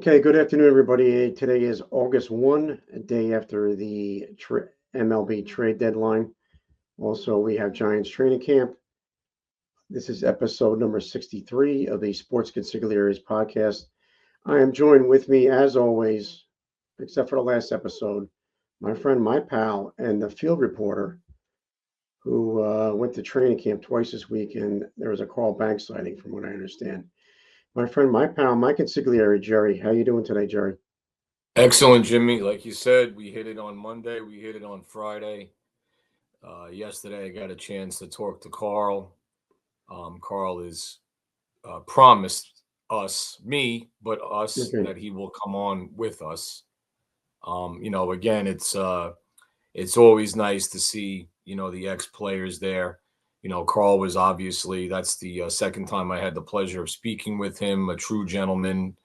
Okay, good afternoon, everybody. Today is August 1, a day after the MLB trade deadline. Also, we have Giants training camp. This is episode number 63 of the Sports Consiglieres podcast. I am joined with me, as always, except for the last episode, my friend, my pal, and the field reporter who went to training camp twice this week, and there was a Carl Banks sighting, from what I understand. My friend, my pal, my consigliere, Jerry. How you doing today, Jerry? Excellent, Jimmy. Like you said, we hit it on Monday. We hit it on Friday. Yesterday, I got a chance to talk to Carl. Carl is promised me, but us, Okay. that he will come on with us. Again, it's always nice to see the ex players there. Carl was obviously that's the second time I had the pleasure of speaking with him. A true gentleman,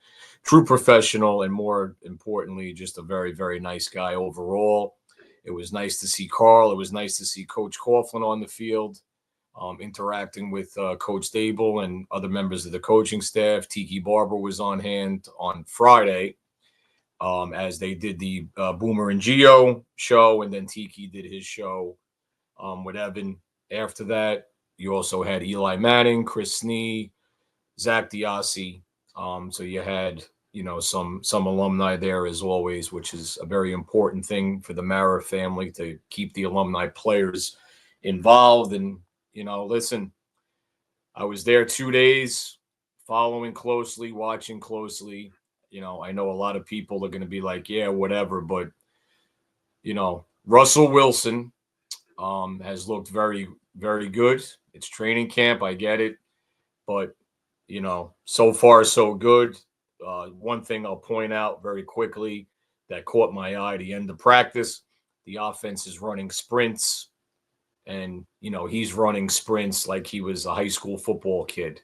true professional, and more importantly, just a very, very nice guy overall. It was nice to see Carl. It was nice to see Coach Coughlin on the field, interacting with Coach Dable and other members of the coaching staff. Tiki Barber was on hand on Friday, as they did the Boomer and Geo show, and then Tiki did his show with Evan. After that, you also had Eli Manning, Chris Snee, Zach Diassi. So you had some alumni there as always, which is a very important thing for the Mara family to keep the alumni players involved. And listen, I was there 2 days, following closely, watching closely. I know a lot of people are going to be like, yeah, whatever, but Russell Wilson has looked very, very good. It's training camp, I get it, but so far so good. One thing I'll point out very quickly that caught my eye: the end of practice, the offense is running sprints, and he's running sprints like he was a high school football kid.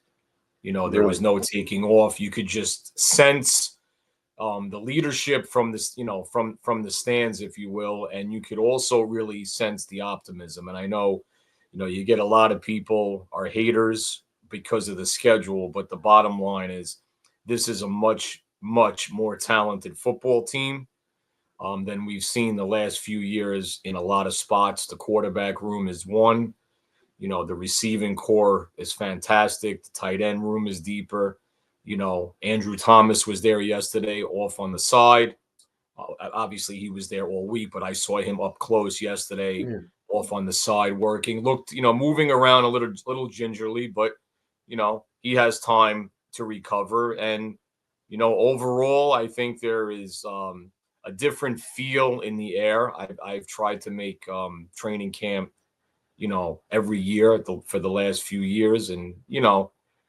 There was Really? no taking off. You could just sense the leadership from this, from the stands, if you will, and you could also really sense the optimism. And I know, you get a lot of people are haters because of the schedule, but the bottom line is this is a much, much more talented football team than we've seen the last few years in a lot of spots. The quarterback room is one. The receiving core is fantastic. The tight end room is deeper. Andrew Thomas was there yesterday off on the side. Obviously, he was there all week, but I saw him up close yesterday Yeah. off on the side working. Looked, moving around a little gingerly, but, he has time to recover. And, overall, I think there is a different feel in the air. I've tried to make training camp every year for the last few years. And,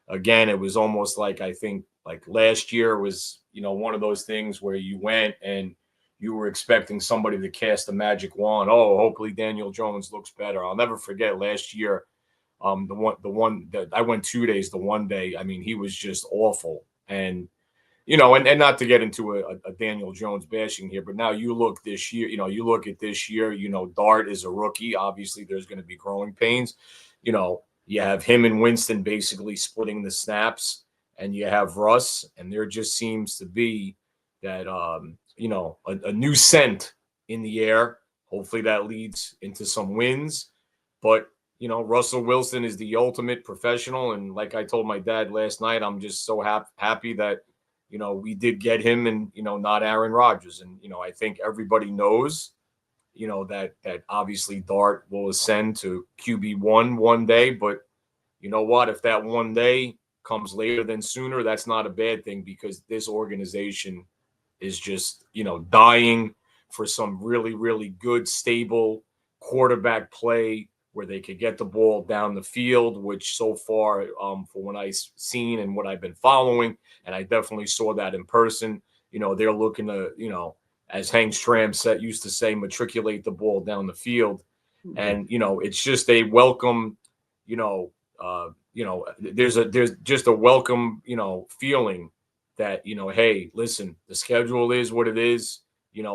again, it was almost like, I think like last year was, one of those things where you went and you were expecting somebody to cast a magic wand. Oh, hopefully Daniel Jones looks better. I'll never forget last year. The one that I went 2 days, the one day, I mean, he was just awful. And and not to get into a Daniel Jones bashing here, but now you look this year, you look at this year, Dart is a rookie. Obviously, there's going to be growing pains. You have him and Winston basically splitting the snaps, and you have Russ, and there just seems to be that, a new scent in the air. Hopefully that leads into some wins. But, Russell Wilson is the ultimate professional. And like I told my dad last night, I'm just so happy that we did get him and, not Aaron Rodgers. And, I think everybody knows, that obviously Dart will ascend to QB1 one day. But you know what? If that one day comes later than sooner, that's not a bad thing because this organization is just, dying for some really, really good, stable quarterback play where they could get the ball down the field, which so far, for what I've seen and what I've been following, and I definitely saw that in person, they're looking to, as Hank Stram used to say, matriculate the ball down the field. Okay. And, it's just a welcome, there's just a welcome, feeling that, hey, listen, the schedule is what it is.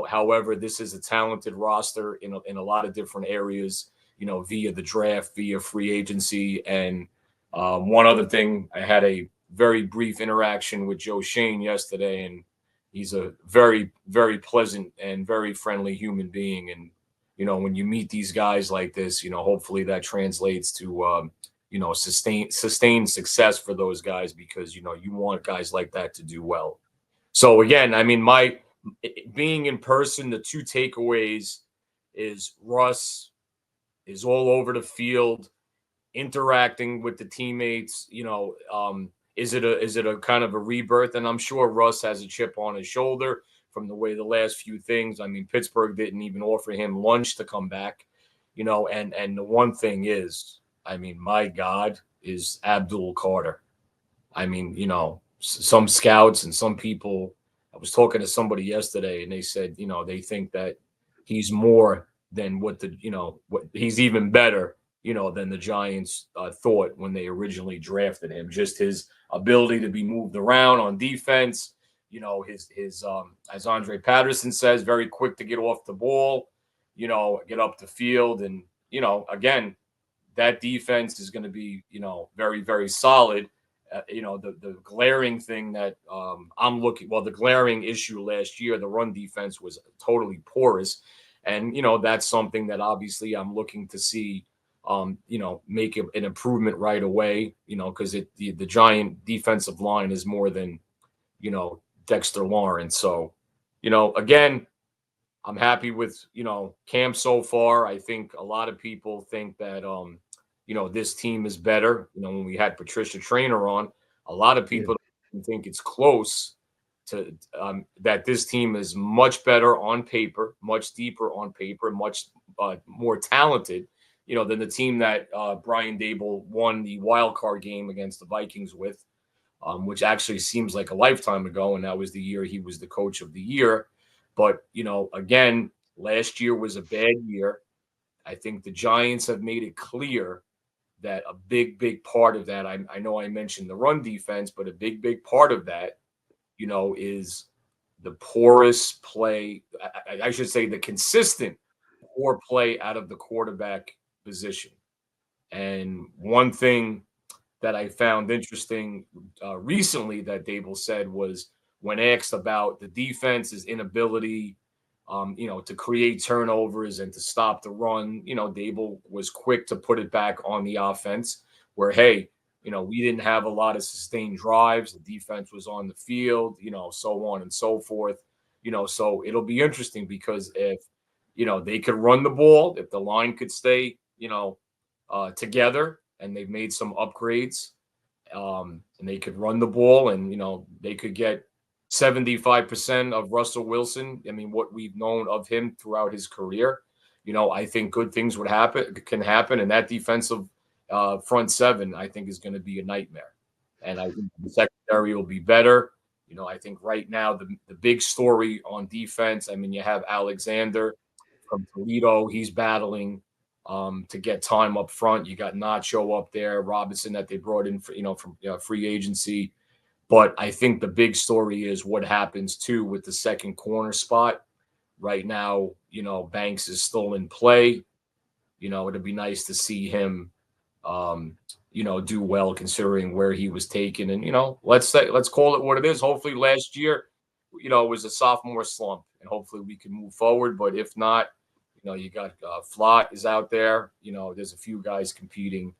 However, this is a talented roster in a lot of different areas, via the draft, via free agency. And one other thing, I had a very brief interaction with Joe Shane yesterday, and he's a very, very pleasant and very friendly human being. And, when you meet these guys like this, hopefully that translates to, sustained success for those guys, because, you want guys like that to do well. So again, I mean, being in person, the two takeaways is Russ is all over the field, interacting with the teammates. Is it a kind of a rebirth? And I'm sure Russ has a chip on his shoulder from the way the last few things. I mean, Pittsburgh didn't even offer him lunch to come back, and the one thing is, I mean, my God, is Abdul Carter. I mean, some scouts and some people, I was talking to somebody yesterday and they said, they think that he's more than what he's even better, than the Giants thought when they originally drafted him. Just his ability to be moved around on defense, his as Andre Patterson says, very quick to get off the ball, get up the field. And, again, that defense is going to be, very, very solid. The glaring thing that the glaring issue last year, the run defense was totally porous. And, that's something that obviously I'm looking to see, make an improvement right away, because the Giant defensive line is more than, Dexter Lawrence. So, again, I'm happy with, camp so far. I think a lot of people think that, this team is better. When we had Patricia Traynor on, a lot of people think it's close to that this team is much better on paper, much deeper on paper, much more talented, than the team that Brian Dable won the wild card game against the Vikings with, which actually seems like a lifetime ago. And that was the year he was the coach of the year. But, again, last year was a bad year. I think the Giants have made it clear that a big, big part of that, I know I mentioned the run defense, but a big, big part of that, is the porous play. I should say the consistent poor play out of the quarterback position. And one thing that I found interesting recently that Dable said was, when asked about the defense's inability, to create turnovers and to stop the run, Dable was quick to put it back on the offense, where, hey, we didn't have a lot of sustained drives. The defense was on the field, so on and so forth. So it'll be interesting, because if, they could run the ball, if the line could stay, together, and they've made some upgrades, and they could run the ball, and, they could get 75% of Russell Wilson. I mean, what we've known of him throughout his career, I think good things can happen. And that defensive front seven, I think, is going to be a nightmare. And I think the secondary will be better. I think right now the big story on defense, I mean, you have Alexander from Toledo. He's battling to get time up front. You got Nacho up there, Robinson that they brought in from free agency. But I think the big story is what happens too with the second corner spot. Right now, Banks is still in play. It'd be nice to see him, do well considering where he was taken. And, let's call it what it is. Hopefully last year, it was a sophomore slump, and hopefully we can move forward. But if not, you got Flott is out there. There's a few guys competing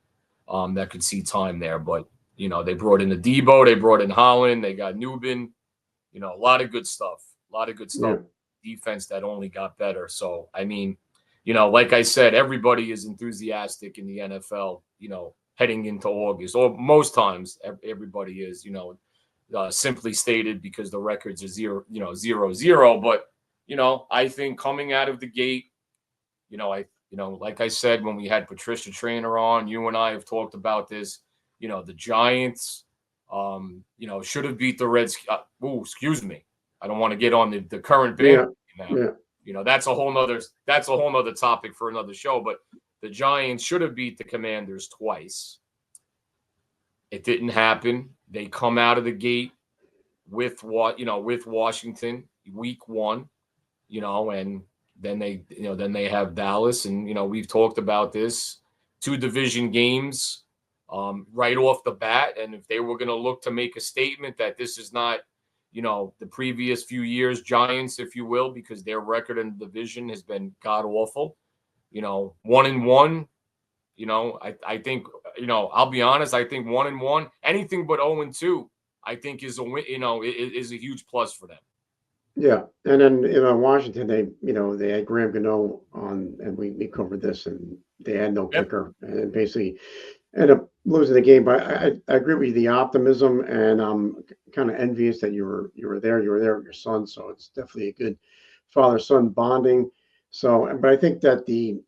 that could see time there. But, they brought in the Debo, they brought in Holland, they got Newbin, a lot of good stuff, Yeah. Defense that only got better. So, I mean, like I said, everybody is enthusiastic in the NFL, heading into August, or most times everybody is, simply stated because the records are 0-0. But, I think coming out of the gate, like I said, when we had Patricia Traynor on, you and I have talked about this. The Giants, should have beat the Reds. Excuse me. I don't want to get on the current band now. Yeah. That's a whole nother topic for another show. But the Giants should have beat the Commanders twice. It didn't happen. They come out of the gate with Washington week 1, and then they have Dallas, and we've talked about this, 2 division games right off the bat. And if they were going to look to make a statement that this is not, the previous few years Giants, if you will, because their record in the division has been god awful. 1-1. I think, I'll be honest. I think 1-1, anything but 0-2, I think is a win. Is a huge plus for them. Yeah, and then Washington, they had Graham Gano on, and we covered this, and they had no Yep. kicker, and basically ended up losing the game. But I agree with you, the optimism, and I'm kind of envious that you were there. You were there with your son, so it's definitely a good father-son bonding. So, but I think that the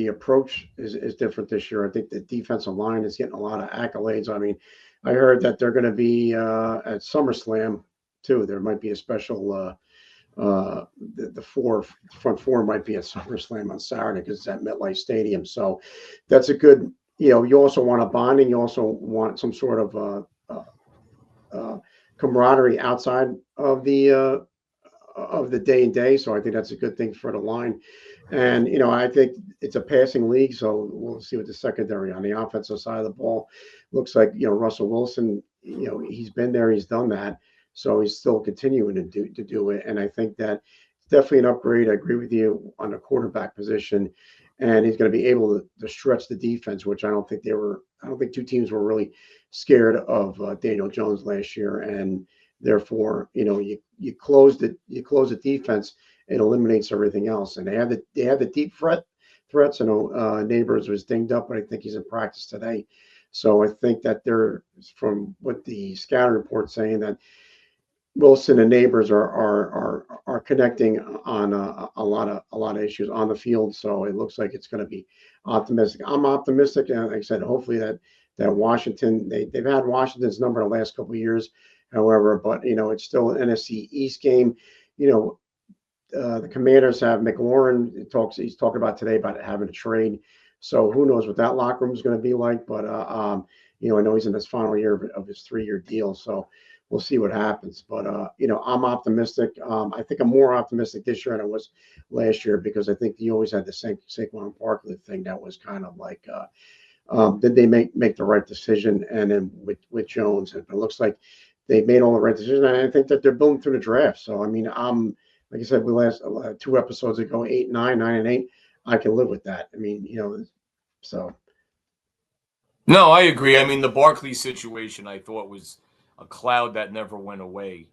approach is different this year. I think the defensive line is getting a lot of accolades. I mean, I heard that they're going to be at SummerSlam too. There might be a special. The front four might be at SummerSlam on Saturday because it's at MetLife Stadium. So that's a good. You also want a bonding. You also want some sort of camaraderie outside of the day and day. So I think that's a good thing for the line. And I think it's a passing league, so we'll see what the secondary on the offensive side of the ball looks like. Russell Wilson, he's been there, he's done that. So he's still continuing to do it. And I think that it's definitely an upgrade. I agree with you on the quarterback position. And he's going to be able to stretch the defense, which I don't think two teams were really scared of Daniel Jones last year. And therefore, you close the defense, it eliminates everything else. And they have the deep threats. Neighbors was dinged up, but I think he's in practice today. So I think that they're, from what the scouting report's saying, that Wilson and Neighbors are connecting on a lot of issues on the field. So it looks like it's going to be optimistic. I'm optimistic, and like I said, hopefully that Washington, they've had Washington's number the last couple of years. However, but it's still an NFC East game. The Commanders have McLaurin. He's talking about today about having a trade. So who knows what that locker room is going to be like? But I know he's in his final year of his 3-year deal. So we'll see what happens. But I'm optimistic. I think I'm more optimistic this year than I was last year, because I think he always had the Saquon Barkley thing that was kind of like, did they make the right decision? And then with Jones, and it looks like they made all the right decisions. And I think that they're building through the draft. So I mean, like I said, we last 2 episodes ago, 8-9, 9-8. I can live with that. I mean, so. No, I agree. I mean, the Barkley situation, I thought, was a cloud that never went away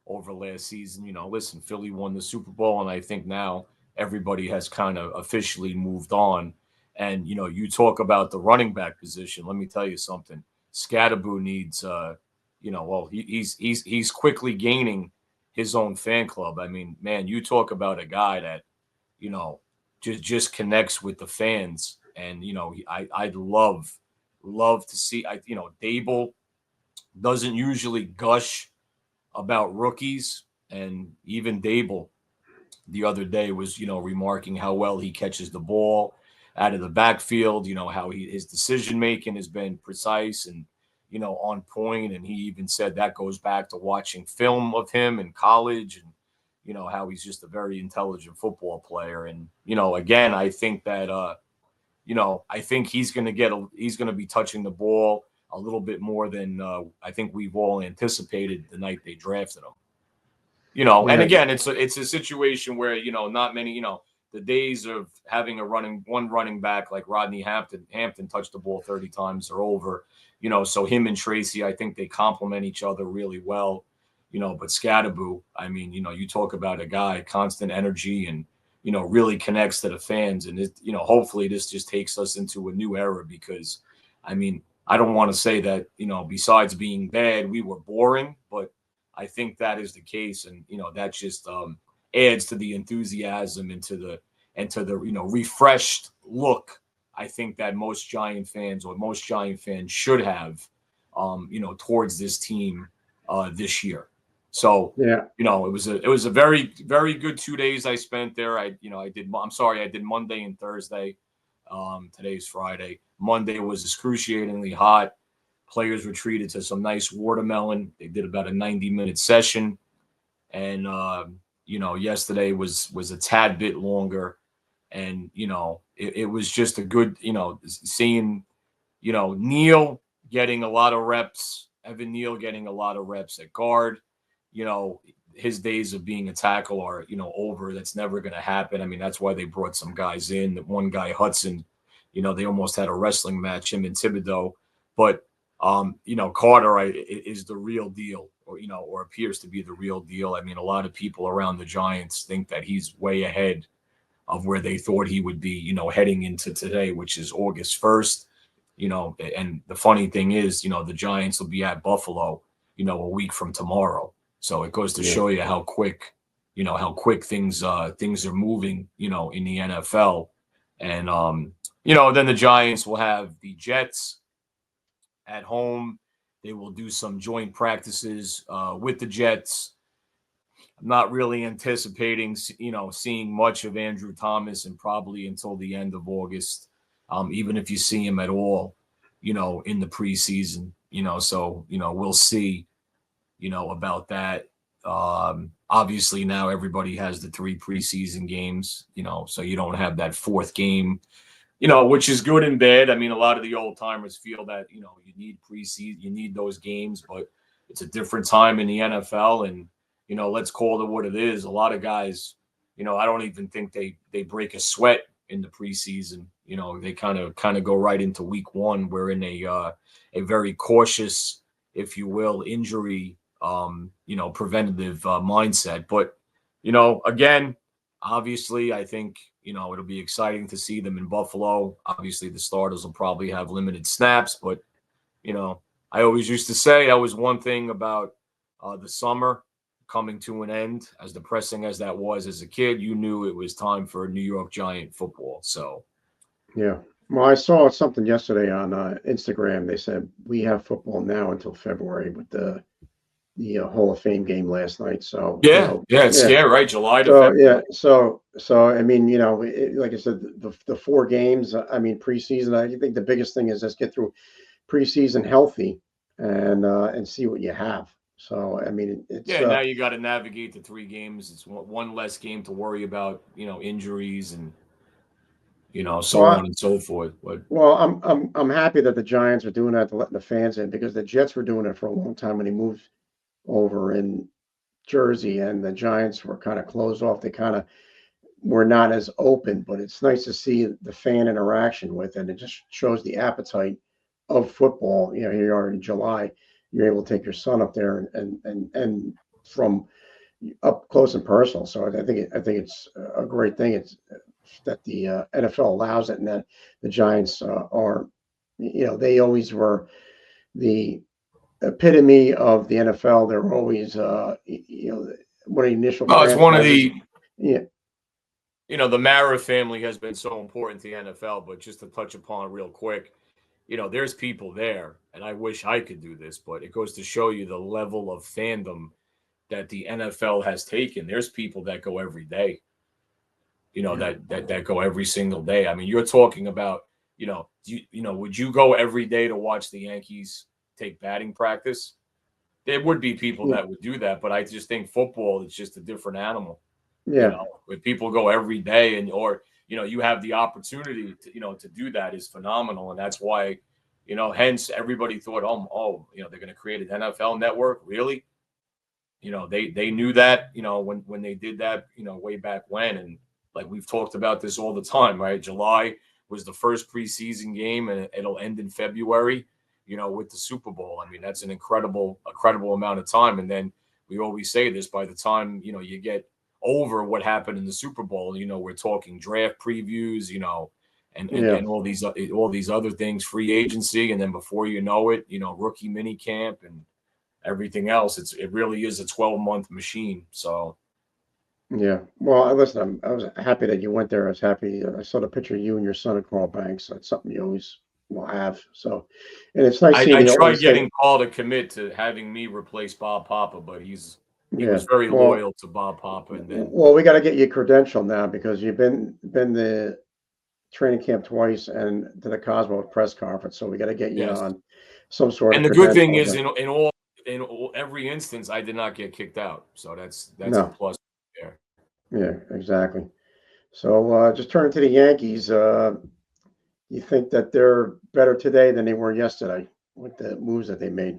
over last season. Listen, Philly won the Super Bowl, and I think now everybody has kind of officially moved on. And, you talk about the running back position. Let me tell you something. Scatterboo needs, he's quickly gaining his own fan club. I mean, man, you talk about a guy that, just connects with the fans. And, I'd love to see, Dable doesn't usually gush about rookies. And even Dable the other day was, remarking how well he catches the ball out of the backfield, how his decision-making has been precise and, on point. And he even said that goes back to watching film of him in college, and, how he's just a very intelligent football player. And, again, I think that, I think he's going to be touching the ball a little bit more than I think we've all anticipated the night they drafted him. Yeah. And again, it's a situation where, not many, the days of having one running back like Rodney Hampton touched the ball 30 times are over. So him and Tracy, I think they complement each other really well. But Scatterboo, I mean, you talk about a guy, constant energy, and, really connects to the fans. And, hopefully this just takes us into a new era, because, I mean, I don't want to say that, besides being bad, we were boring, but I think that is the case. And, that just adds to the enthusiasm and to the refreshed look, I think, that most Giant fans should have, towards this team this year. So, yeah, it was a very, very good 2 days I spent there. I did Monday and Thursday. Today's Friday. Monday was excruciatingly hot. Players were treated to some nice watermelon. They did about a 90-minute session. And, yesterday was a tad bit longer. And, it was just a good, seeing, Neal getting a lot of reps, Evan Neal getting a lot of reps at guard. you know, his days of being a tackle are, over. That's never going to happen. I mean, that's why they brought some guys in. That one guy, Hudson, they almost had a wrestling match, him and Thibodeau. But, Carter is the real deal, or appears to be the real deal. I mean, a lot of people around the Giants think that he's way ahead of where they thought he would be, heading into today, which is August 1st. And the funny thing is, the Giants will be at Buffalo, a week from tomorrow. So it goes to show you how quick, things are moving, in the NFL. And then the Giants will have the Jets at home. They will do some joint practices with the Jets. I'm not really anticipating, seeing much of Andrew Thomas, and probably until the end of August, even if you see him at all, in the preseason, so, we'll see, about that. Obviously now everybody has the 3 preseason games, so you don't have that 4th game, which is good and bad. I mean, a lot of the old timers feel that, you need preseason, you need those games, but it's a different time in the NFL. And, let's call it what it is. A lot of guys, I don't even think they break a sweat in the preseason. They kind of go right into week 1. We're in a very cautious, if you will, injury, preventative mindset. But, again, obviously, I think, it'll be exciting to see them in Buffalo. Obviously, the starters will probably have limited snaps, but, I always used to say that was one thing about the summer coming to an end. As depressing as that was as a kid, you knew it was time for New York Giant football. So, Yeah. Well, I saw something yesterday on Instagram. They said we have football now until February with the Hall of Fame game last night. So it's scary, right? July to So February. so I mean, like I said, the 4 games. I mean, preseason. I think the biggest thing is just get through preseason healthy and see what you have. So I mean, it's Now you got to navigate the 3 games. It's one less game to worry about, injuries and so well, on and so forth. But well, I'm happy that the Giants are doing that to letting the fans in, because the Jets were doing it for a long time when he moved over in Jersey, and the Giants were kind of closed off. They kind of were not as open, but it's nice to see the fan interaction with it. It just shows the appetite of football. Here you are in July, you're able to take your son up there and from up close and personal. So I think it's a great thing. It's that the NFL allows it, and that the Giants are, they always were the epitome of the NFL. They're always, one of the initial it's one of franchises. the Yeah, the Mara family has been so important to the NFL. But just to touch upon real quick, there's people there, and I wish I could do this, but it goes to show you the level of fandom that the NFL has taken. There's people that go every day, that go every single day. I mean, you're talking about, would you go every day to watch the Yankees take batting practice? There would be people yeah, that would do that, but I just think football is just a different animal. yeah, When people go every day, or you have the opportunity to to do that, is phenomenal. And that's why, hence everybody thought, they're going to create an NFL network. Really? They knew that, when they did that, way back when. And like we've talked about this all the time, right? July was the first preseason game, and it'll end in February, with the Super Bowl. I mean, that's an incredible amount of time. And then we always say this: by the time, you get over what happened in the Super Bowl, we're talking draft previews, yeah, and all these other things, free agency. And then before you know it, rookie mini camp and everything else. It really is a 12-month machine. So yeah. Well, listen, I was happy that you went there. I was happy. I saw the picture of you and your son at Carl Banks. That's something you always will have. So, and it's nice seeing I the tried always getting thing. Paul to commit to having me replace Bob Papa, but he Yeah. was very Well, loyal to Bob Papa. And then we got to get you credentialed now, because you've been the training camp twice and to the Cosmo press conference. So we got to get you yes, on some sort of and the good thing is, credential. every instance, I did not get kicked out. So that's a No. plus there. Yeah, exactly. So just turning to the Yankees, you think that they're better today than they were yesterday with the moves that they made?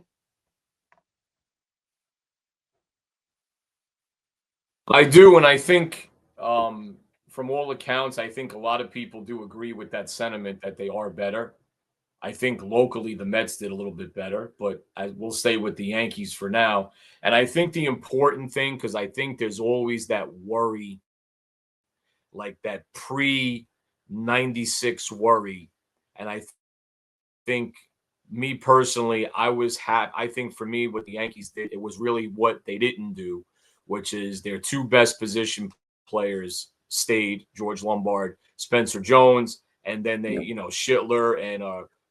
I do, and I think from all accounts, I think a lot of people do agree with that sentiment that they are better. I think locally the Mets did a little bit better, but I will stay with the Yankees for now. And I think the important thing, because I think there's always that worry, like that pre 96 worry. And I think me personally, I was happy. I think for me, what the Yankees did, it was really what they didn't do, which is their two best position players stayed: George Lombard, Spencer Jones, and then they, Yeah, Schittler and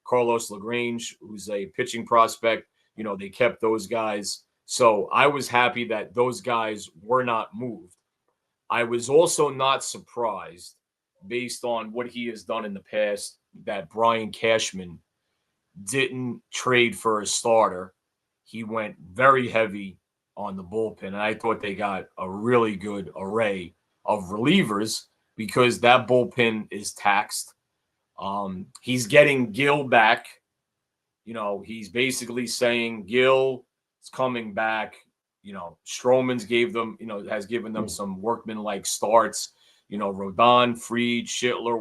Carlos Lagrange, who's a pitching prospect. They kept those guys. So I was happy that those guys were not moved. I was also not surprised, based on what he has done in the past, that Brian Cashman didn't trade for a starter. He went very heavy on the bullpen, and I thought they got a really good array of relievers because that bullpen is taxed. He's getting Gill back. He's basically saying Gill is coming back. Stroman's has given them yeah, some workman-like starts. Rodon, Fried, Schittler,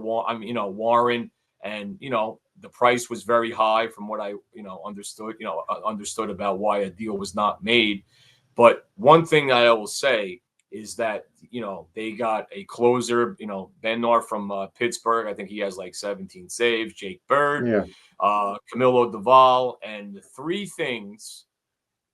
Warren, and the price was very high from what I understood about why a deal was not made. But one thing I will say is that they got a closer, Bednar from Pittsburgh. I think he has like 17 saves. Jake Bird, yeah, Camilo Doval, and the three things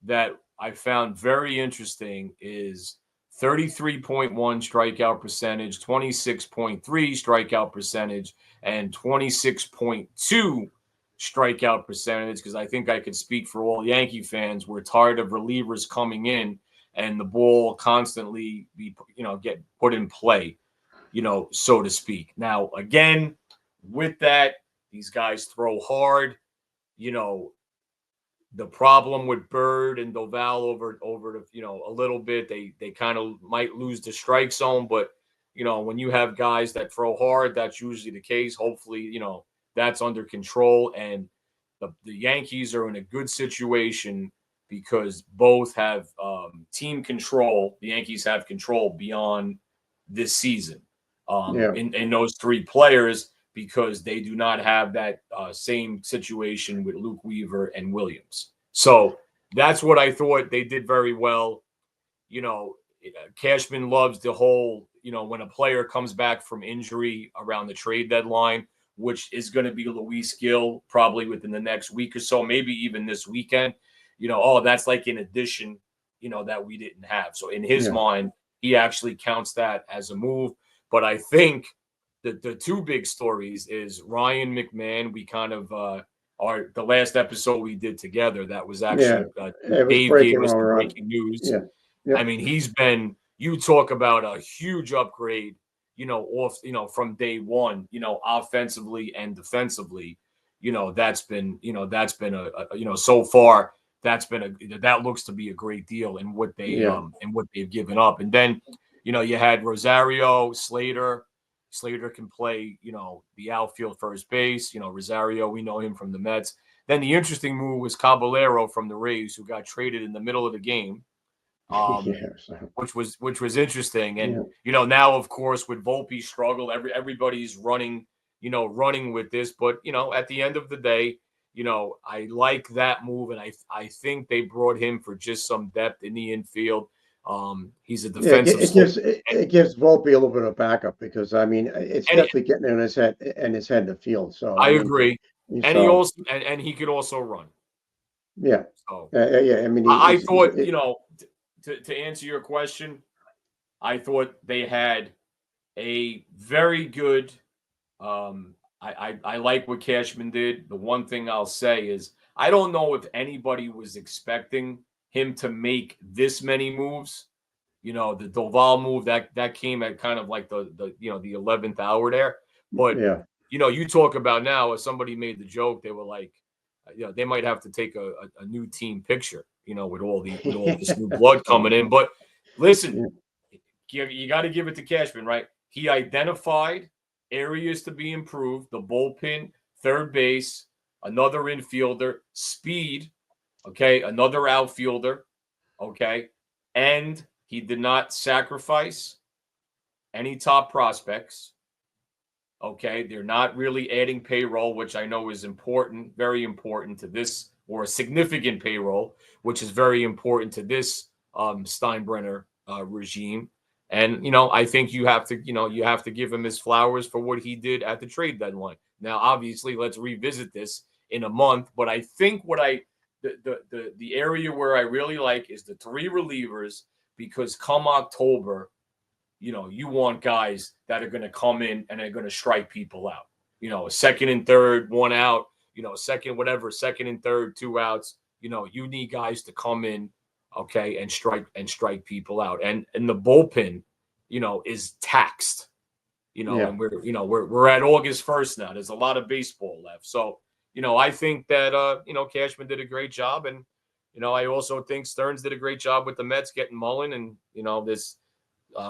that I found very interesting is 33.1 strikeout percentage, 26.3 strikeout percentage, and 26.2 strikeout percentage. Because I think I could speak for all Yankee fans. We're tired of relievers coming in and the ball constantly get put in play, so to speak. Now, again, with that, these guys throw hard. You know, the problem with Bird and Doval over the a little bit, they kind of might lose the strike zone, but when you have guys that throw hard, that's usually the case. Hopefully, that's under control, and the Yankees are in a good situation because both have team control. The Yankees have control beyond this season yeah, in those three players because they do not have that same situation with Luke Weaver and Williams. So that's what I thought they did very well. Cashman loves the whole, when a player comes back from injury around the trade deadline, which is going to be Luis Gill probably within the next week or so, maybe even this weekend. Oh, that's like an addition, that we didn't have. So in his yeah, mind, he actually counts that as a move. But I think the two big stories is Ryan McMahon. We kind of the last episode we did together, that was yeah. actually It was Dave gave breaking us while the we're on. breaking news. Yeah, I yep, mean, you talk about a huge upgrade, from day one, offensively and defensively. That's been so far that looks to be a great deal in what yeah, they've given up. And then, you had Rosario, Slater. Slater can play, the outfield, first base. Rosario, we know him from the Mets. Then the interesting move was Caballero from the Rays, who got traded in the middle of the game, um, yeah. So, which was interesting. And yeah, now of course with Volpe struggle, everybody's running, running with this. But at the end of the day, I like that move, and I think they brought him for just some depth in the infield. He's a yeah. defensive It gives Volpe a little bit of backup because I mean it's and definitely getting in his head in the field. So I I mean, agree, and he so also and he could also run. yeah, So yeah. I mean, I thought, to answer your question, I thought they had a very good. I like what Cashman did. The one thing I'll say is I don't know if anybody was expecting him to make this many moves. The Doval move that came at kind of like the 11th hour there. But yeah, you talk about now, as somebody made the joke, they were like, they might have to take a new team picture, with all this new blood coming in. But listen, yeah, you got to give it to Cashman, right? He identified areas to be improved: the bullpen, third base, another infielder, speed, okay, another outfielder, okay, and He did not sacrifice any top prospects. Okay, they're not really adding payroll, which I know is important, very important to this, or a significant payroll, which is very important to this Steinbrenner regime. And I think you have to give him his flowers for what he did at the trade deadline. Now, obviously, let's revisit this in a month. But I think the area where I really like is the three relievers, because come October, you want guys that are going to come in and are going to strike people out. A second and third, one out, second and third, two outs. You need guys to come in, okay, and strike people out. And the bullpen, is taxed. Yeah. And we're at August 1st now. There's a lot of baseball left. So, I think that Cashman did a great job, and I also think Stearns did a great job with the Mets getting Mullen, and this.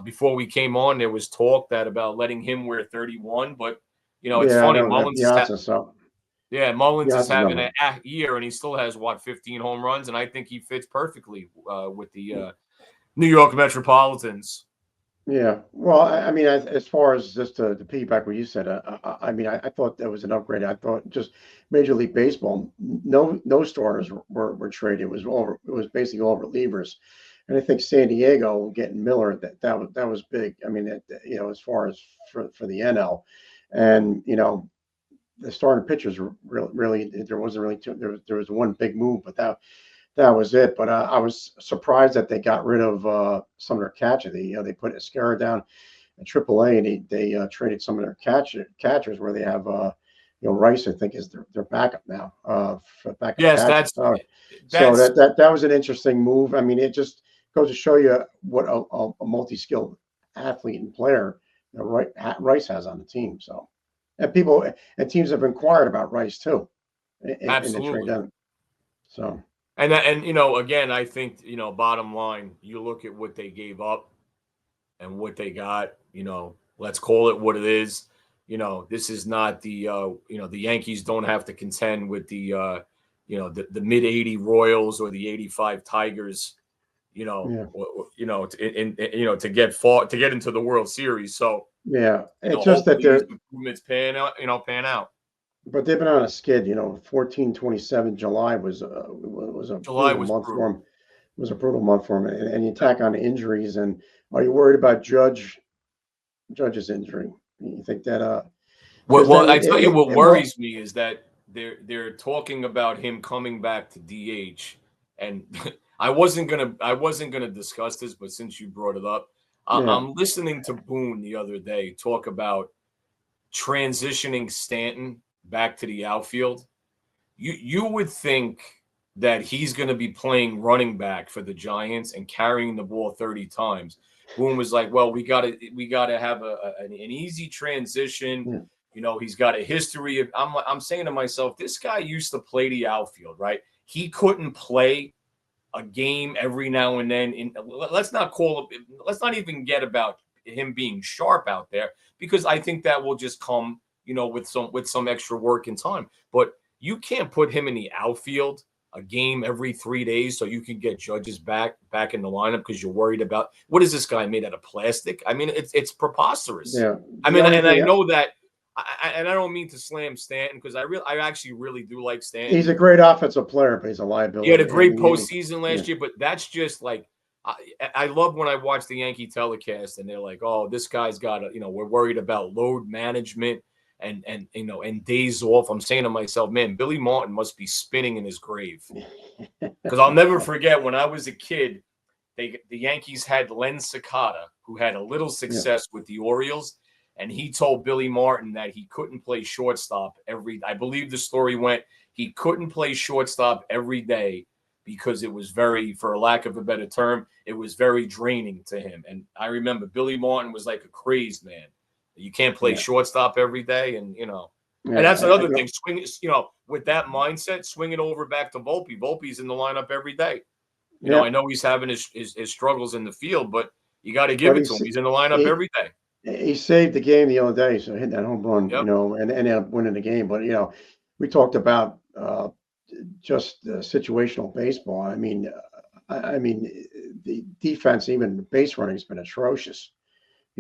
Before we came on, there was talk about letting him wear 31, but it's Yeah, I funny. know that Mullins is Piazza's having number. a year, and he still has 15 home runs, and I think he fits perfectly with the New York Metropolitans. Yeah. Well, I mean, as far as just to piggyback what you said, I mean, I thought that was an upgrade. I thought just Major League Baseball, no starters were traded. It was basically all relievers. And I think San Diego getting Miller, that was big. I mean, as far as for the NL, and the starting pitchers were really there wasn't really there was one big move, but that was it. But I was surprised that they got rid of some of their catchers. They put Escara down at AAA, and they traded some of their catchers where they have Rice, I think, is their backup now, for backup Yes, catcher. So that's that was an interesting move. I mean, it just goes to show you what a multi-skilled athlete and player Rice has on the team. So, and teams have inquired about Rice too in the trade absolutely. deadline. So, And again, I think bottom line, you look at what they gave up and what they got. Let's call it what it is. This is not the the Yankees don't have to contend with the the mid 80 Royals or the 85 Tigers. yeah. To get into the World Series. So Yeah, it's just that hopefully these improvements pan out. but they've been on a skid. 14-27 July was a July brutal was month for brutal. them. It was a brutal month for them, and you tack on injuries. And are you worried about Judge's injury? You think that because Well, then I tell you what well, worries me is that they're talking about him coming back to DH, and I wasn't gonna discuss this, but since you brought it up, yeah, I'm listening to Boone the other day talk about transitioning Stanton back to the outfield. You would think that he's going to be playing running back for the Giants and carrying the ball 30 times. Boone was like, "Well, we got to have an easy transition." yeah, He's got a history of. I'm saying to myself, this guy used to play the outfield, right? He couldn't play a game every now and then. Let's not even get about him being sharp out there, because I think that will just come, with some extra work and time. But you can't put him in the outfield a game every 3 days so you can get Judges back in the lineup because you're worried about what is this guy made out of plastic? I mean, it's preposterous. yeah. I The mean, only and I thing know that. And I don't mean to slam Stanton, because I actually really do like he's Stanton. a great offensive player, but he's a He had a liability. I great mean, postseason yeah, last year, but that's just like I love when I watch the Yankee telecast and they're like, "Oh, this guy's got we're worried about load management and days off." I'm saying to myself, man, Billy Martin must be spinning in his grave, because I'll never forget when I was a kid, the Yankees had Len Cicada, who had a little yeah, success with the Orioles, and he told Billy Martin that he couldn't play shortstop I believe the story went, he couldn't play shortstop every day because it was very, for a lack of a better term, it was very draining to him. And I remember Billy Martin was like a crazed man. You can't play yeah, shortstop every day, and and yeah. that's another thing. Swing, with that mindset, swing it over back to Volpe. Volpe's in the lineup every day. Yeah. I know he's having his struggles in the field, but you got to give But it to him. He's in the lineup he every day. he saved the game the other day, so hitting that home run, Yep. and ended up winning the game. But we talked about just situational baseball. I mean, I mean, the defense, even the base running, has been atrocious.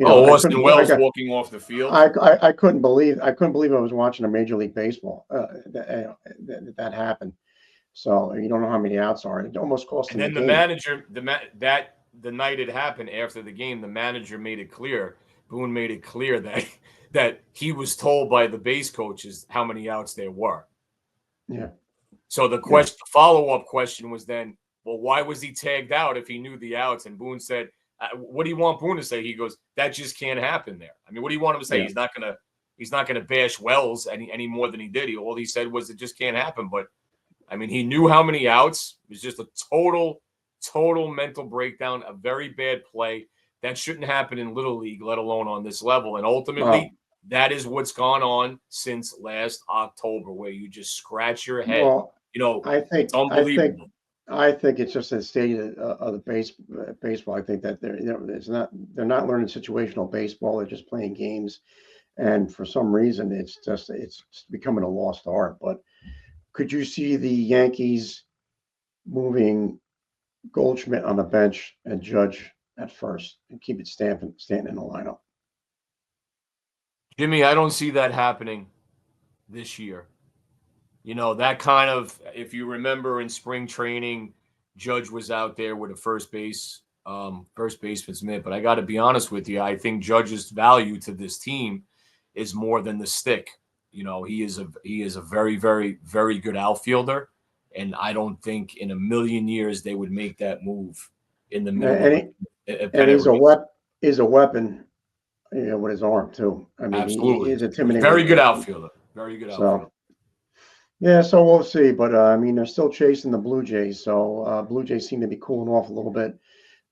Oh, Austin Wells walking off the field. I couldn't believe I was watching a Major League Baseball that happened. So you don't know how many outs are. It almost cost him the game. And then the manager, the night it happened after the game, the manager made it clear. Boone made it clear that he was told by the base coaches how many outs there were. Yeah. So the follow-up question was then, well, why was he tagged out if he knew the outs? And Boone said, what do you want Boone to say? He goes, that just can't happen there. I mean, what do you want him to say? Yeah. He's not gonna bash Wells any more than he did. All he said was it just can't happen. But I mean, he knew how many outs. It was just a total mental breakdown, a very bad play. That shouldn't happen in Little League, let alone on this level. And ultimately, that is what's gone on since last October, where you just scratch your head. Well, I think it's unbelievable. I think it's just a state of the baseball. I think that they're not learning situational baseball. They're just playing games, and for some reason, it's becoming a lost art. But could you see the Yankees moving Goldschmidt on the bench and Judge at first and keep it Stanton in the lineup? Jimmy, I don't see that happening this year. That kind of, if you remember in spring training, Judge was out there with a first baseman's mitt. But I got to be honest with you, I think Judge's value to this team is more than the stick. He is a very, very, very good outfielder, and I don't think in a million years they would make that move in the middle. And he's a weapon, with his arm too. I mean, absolutely, he's intimidating. Very good outfielder. Very good outfielder. Yeah, so we'll see. But I mean, they're still chasing the Blue Jays. So Blue Jays seem to be cooling off a little bit,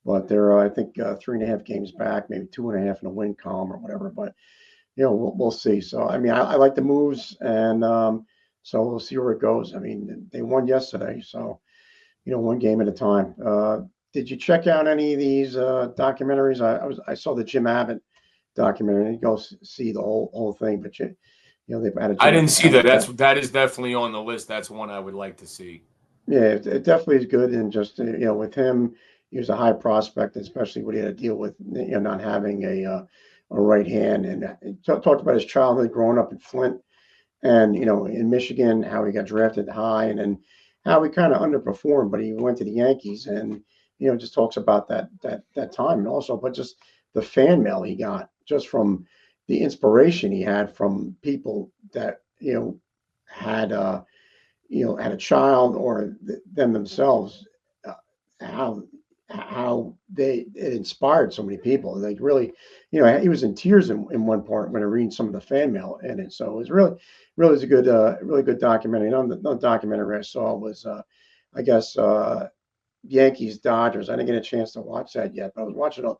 but they're I think 3.5 games back, maybe 2.5 in a win column or whatever. But we'll see. So I mean, I like the moves, and so we'll see where it goes. I mean, they won yesterday, so one game at a time. Did you check out any of these documentaries? I saw the Jim Abbott documentary. You go see the whole thing, but they've had I didn't see that. That is definitely on the list. That's one I would like to see. Yeah, it definitely is good, and just with him, he was a high prospect, especially when he had to deal with not having a right hand, and he talked about his childhood growing up in Flint, and in Michigan, how he got drafted high, and then how he kind of underperformed, but he went to the Yankees, and just talks about that time, and also, but just the fan mail he got just from the inspiration he had from people that had had a child or them themselves, how it inspired so many people. Like really, he was in tears in one part when I read some of the fan mail in it. So it was really is a good, really good documentary. Another documentary I saw was, I guess, Yankees Dodgers. I didn't get a chance to watch that yet, but I was watching a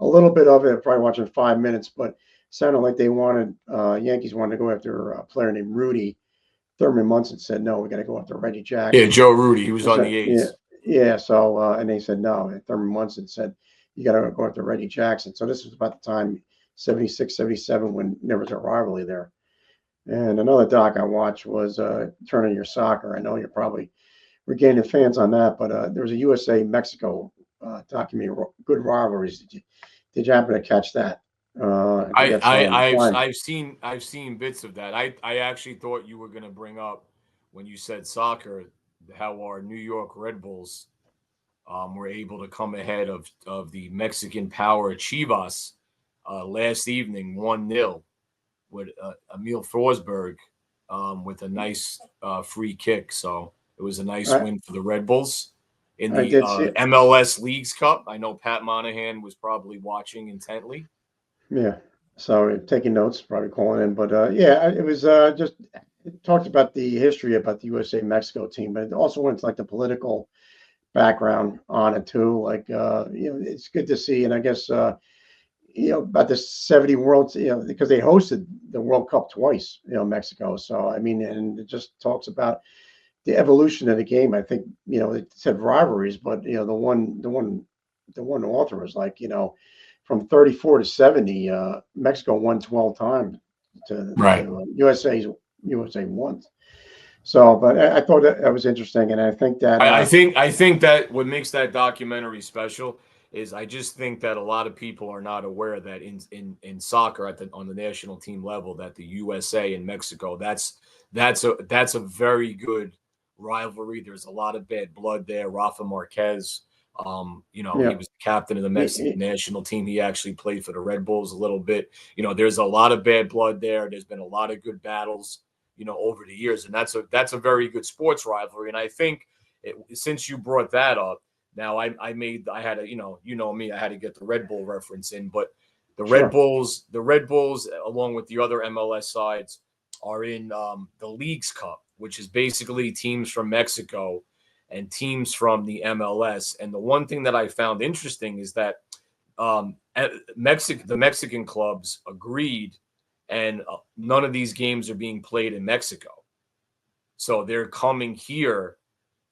little bit of it. Probably watching 5 minutes, but sounded like they wanted Yankees wanted to go after a player named Rudy. Thurman Munson said no. We got to go after Reggie Jackson. Yeah, Joe Rudy. He was on the A's. Yeah. So and they said no. Thurman Munson said you got to go after Reggie Jackson. So this was about the time 76, 77 when there was a rivalry there. And another doc I watched was Turning Your Soccer. I know you're probably regaining fans on that, but there was a USA Mexico documentary, Good Rivalries. Did you happen to catch that? I've seen bits of that. I actually thought you were going to bring up when you said soccer how our New York Red Bulls were able to come ahead of the Mexican power Chivas last evening 1-0 with Emil Forsberg with a nice free kick. So it was a nice win for the Red Bulls in the MLS Leagues Cup. I know Pat Monahan was probably watching intently. Yeah, so taking notes, probably calling in, but yeah, it was just it talked about the history about the USA Mexico team, but it also went to like the political background on it too. Like it's good to see, and I guess about the 70 Worlds, because they hosted the World Cup twice, Mexico. So I mean, and it just talks about the evolution of the game. I think it said rivalries, but the one author was like from 34 to 70, Mexico won 12 times to USA once. So, but I thought that was interesting, and I think that I think that what makes that documentary special is I just think that a lot of people are not aware that in soccer on the national team level that the USA and Mexico that's a very good rivalry. There's a lot of bad blood there. Rafa Marquez, he yeah, was the captain of the he, Mexican he, national team. He actually played for the Red Bulls a little bit. There's a lot of bad blood there. There's been a lot of good battles, over the years, and that's a very good sports rivalry. And I think since you brought that up, now I had to me, I had to get the Red Bull reference in, but sure, The Red Bulls, along with the other MLS sides, are in the Leagues Cup, which is basically teams from Mexico and teams from the MLS. And the one thing that I found interesting is that the Mexican clubs agreed, and none of these games are being played in Mexico. So they're coming here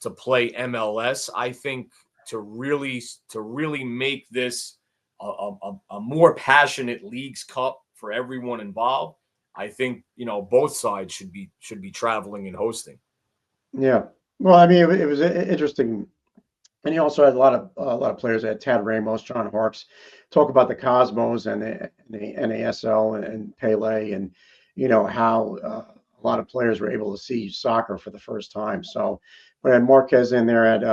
to play MLS. I think to really make this a more passionate Leagues Cup for everyone involved. I think both sides should be traveling and hosting. yeah. Well, I mean, it was interesting, and he also had a lot of players. Had Tad Ramos, John Harkes, talk about the Cosmos and the NASL and Pele, and how a lot of players were able to see soccer for the first time. So, but had Marquez in there, had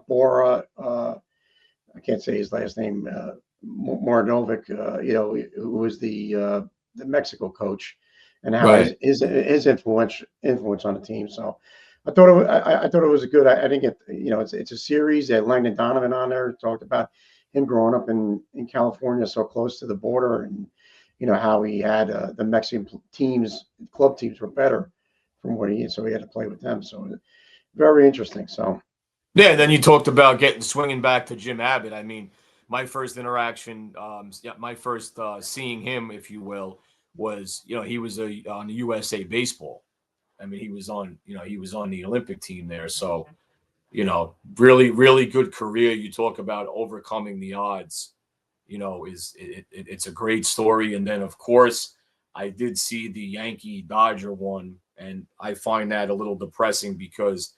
Bora. I can't say his last name. Marinovic, who was the Mexico coach, and how Right. his influence on the team. So I thought it was a good. I didn't get it's a series. They had Langdon Donovan on there, talked about him growing up in California, so close to the border, and how he had the Mexican club teams were better from what so he had to play with them. So very interesting. So Yeah, and then you talked about swinging back to Jim Abbott. I mean, my first interaction, my first seeing him, if you will, was he was on the USA baseball. I mean, he was on the Olympic team there. So really, really good career. You talk about overcoming the odds. It's a great story. And then, of course, I did see the Yankee Dodger one, and I find that a little depressing because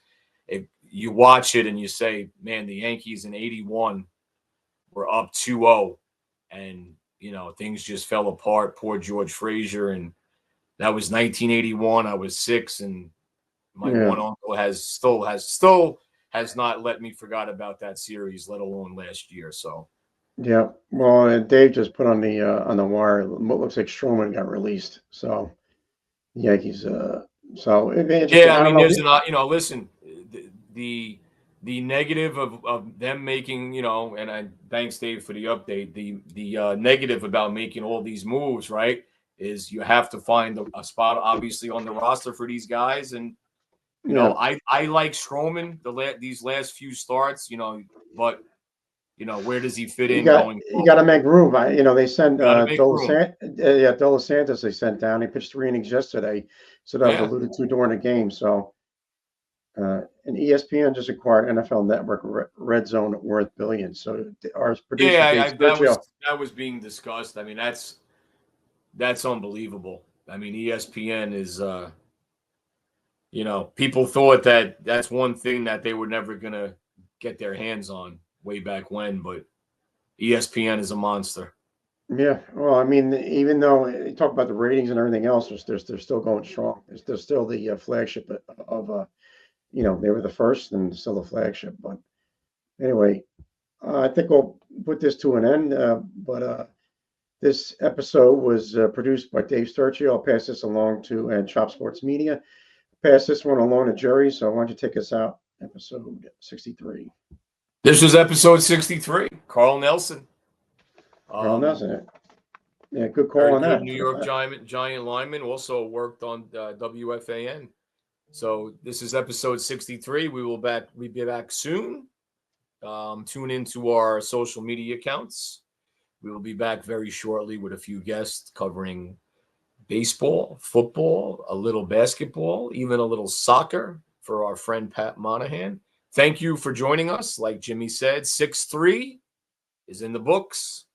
if you watch it and you say, man, the Yankees in 81 were up 2-0, and things just fell apart. Poor George Frazier, and that was 1981. I was 6, and my yeah. one uncle has not let me forgot about that series, let alone last year. So Yeah, well, Dave just put on the wire. What looks like Stroman got released. So the Yankees. So it'd be interesting. yeah, I I don't mean, know. there's an listen, the the negative of them making, and I thanks Dave for the update. The negative about making all these moves, right, is you have to find a spot obviously on the roster for these guys. And Yeah, I like Stroman these last few starts, but where does he fit you in got going you got to forward? make room. They sent Got to make room. Dos Santos. They sent down. He pitched 3 innings yesterday, so that was Yeah. alluded to during the game. So and ESPN just acquired NFL Network Red Zone worth billions. So our producer Yeah, Dave that was Sturgio. that was being discussed. I mean, that's unbelievable. I mean, ESPN is people thought that that's one thing that they were never going to get their hands on way back when, but ESPN is a monster. Yeah, well, I mean, even though you talk about the ratings and everything else, they're still going strong. They're still the flagship of they were the first and still the flagship. But anyway, I think we'll put this to an end. But this episode was produced by Dave Sturchie. I'll pass this along to and Chop Sports Media. Pass this one along to Jerry. So why don't you take us out? Episode 63. This was episode 63. Carl Nelson. Carl Nelson. Yeah, good call Very on good that. New York Giant lineman. Also worked on WFAN. So this is episode 63. We'll be back soon. Tune into our social media accounts. We will be back very shortly with a few guests covering baseball, football, a little basketball, even a little soccer for our friend Pat Monahan. Thank you for joining us. Like Jimmy said, 6-3 is in the books.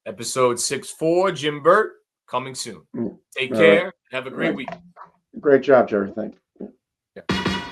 Episode 6-4, Jim Burt, coming soon. Take All right. care. Have a All great right. week. Great job, Jerry. Thank you. Yeah.